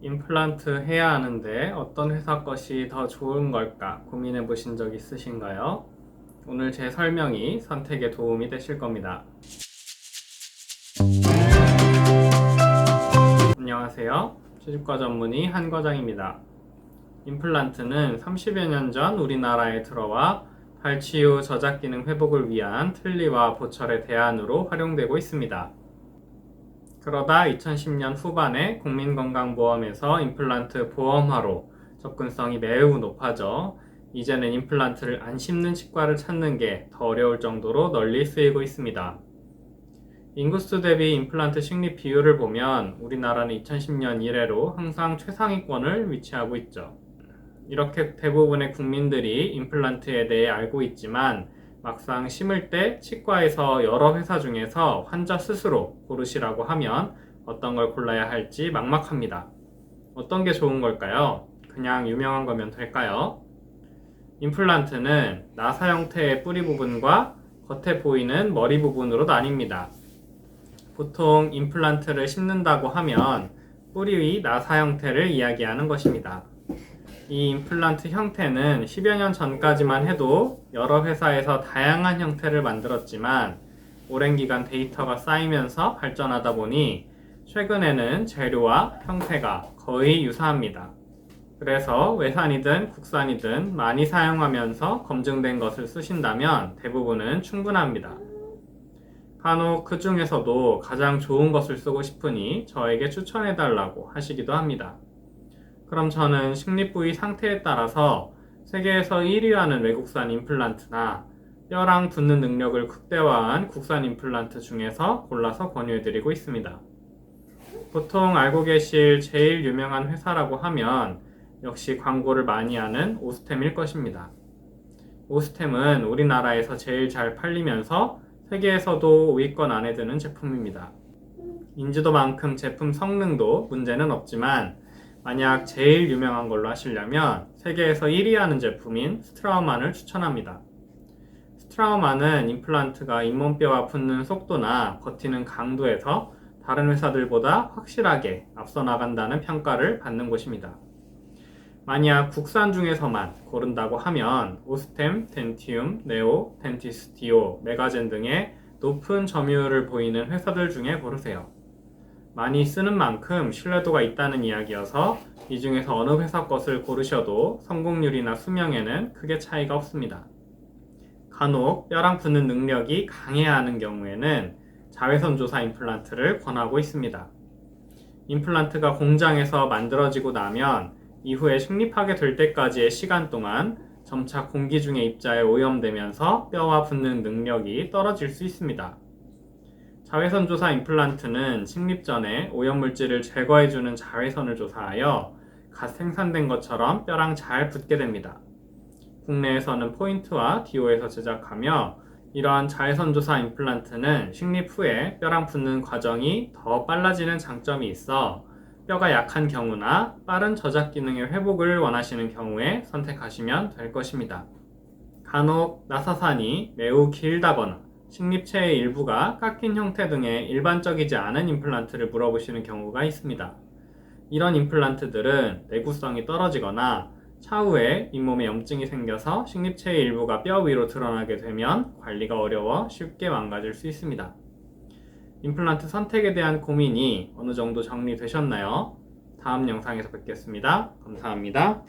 임플란트 해야 하는데 어떤 회사 것이 더 좋은 걸까 고민해 보신 적 있으신가요? 오늘 제 설명이 선택에 도움이 되실 겁니다. 안녕하세요. 취직과 전문의 한과장입니다. 임플란트는 30여 년 전 우리나라에 들어와 발치 후 저작 기능 회복을 위한 틀니와 보철의 대안으로 활용되고 있습니다. 그러다 2010년 후반에 국민건강보험에서 임플란트 보험화로 접근성이 매우 높아져 이제는 임플란트를 안 심는 치과를 찾는 게 더 어려울 정도로 널리 쓰이고 있습니다. 인구수 대비 임플란트 식립 비율을 보면 우리나라는 2010년 이래로 항상 최상위권을 위치하고 있죠. 이렇게 대부분의 국민들이 임플란트에 대해 알고 있지만 막상 심을 때 치과에서 여러 회사 중에서 환자 스스로 고르시라고 하면 어떤 걸 골라야 할지 막막합니다. 어떤 게 좋은 걸까요? 그냥 유명한 거면 될까요? 임플란트는 나사 형태의 뿌리 부분과 겉에 보이는 머리 부분으로 나뉩니다. 보통 임플란트를 심는다고 하면 뿌리 위 나사 형태를 이야기하는 것입니다. 이 임플란트 형태는 10여 년 전까지만 해도 여러 회사에서 다양한 형태를 만들었지만 오랜 기간 데이터가 쌓이면서 발전하다 보니 최근에는 재료와 형태가 거의 유사합니다. 그래서 외산이든 국산이든 많이 사용하면서 검증된 것을 쓰신다면 대부분은 충분합니다. 간혹 그 중에서도 가장 좋은 것을 쓰고 싶으니 저에게 추천해달라고 하시기도 합니다. 그럼 저는 식립 부위 상태에 따라서 세계에서 1위하는 외국산 임플란트나 뼈랑 붙는 능력을 극대화한 국산 임플란트 중에서 골라서 권유해드리고 있습니다. 보통 알고 계실 제일 유명한 회사라고 하면 역시 광고를 많이 하는 오스템일 것입니다. 오스템은 우리나라에서 제일 잘 팔리면서 세계에서도 5위권 안에 드는 제품입니다. 인지도만큼 제품 성능도 문제는 없지만 만약 제일 유명한 걸로 하시려면 세계에서 1위 하는 제품인 스트라우만을 추천합니다. 스트라우만은 임플란트가 잇몸뼈와 붙는 속도나 버티는 강도에서 다른 회사들보다 확실하게 앞서 나간다는 평가를 받는 곳입니다. 만약 국산 중에서만 고른다고 하면 오스템, 덴티움, 네오, 덴티스티오, 메가젠 등의 높은 점유율을 보이는 회사들 중에 고르세요. 많이 쓰는 만큼 신뢰도가 있다는 이야기여서 이 중에서 어느 회사 것을 고르셔도 성공률이나 수명에는 크게 차이가 없습니다. 간혹 뼈랑 붙는 능력이 강해야 하는 경우에는 자외선 조사 임플란트를 권하고 있습니다. 임플란트가 공장에서 만들어지고 나면 이후에 식립하게 될 때까지의 시간 동안 점차 공기 중의 입자에 오염되면서 뼈와 붙는 능력이 떨어질 수 있습니다. 자외선 조사 임플란트는 식립 전에 오염물질을 제거해주는 자외선을 조사하여 갓 생산된 것처럼 뼈랑 잘 붙게 됩니다. 국내에서는 포인트와 디오에서 제작하며 이러한 자외선 조사 임플란트는 식립 후에 뼈랑 붙는 과정이 더 빨라지는 장점이 있어 뼈가 약한 경우나 빠른 저작 기능의 회복을 원하시는 경우에 선택하시면 될 것입니다. 간혹 나사산이 매우 길다거나 식립체의 일부가 깎인 형태 등의 일반적이지 않은 임플란트를 물어보시는 경우가 있습니다. 이런 임플란트들은 내구성이 떨어지거나 차후에 잇몸에 염증이 생겨서 식립체의 일부가 뼈 위로 드러나게 되면 관리가 어려워 쉽게 망가질 수 있습니다. 임플란트 선택에 대한 고민이 어느 정도 정리되셨나요? 다음 영상에서 뵙겠습니다. 감사합니다.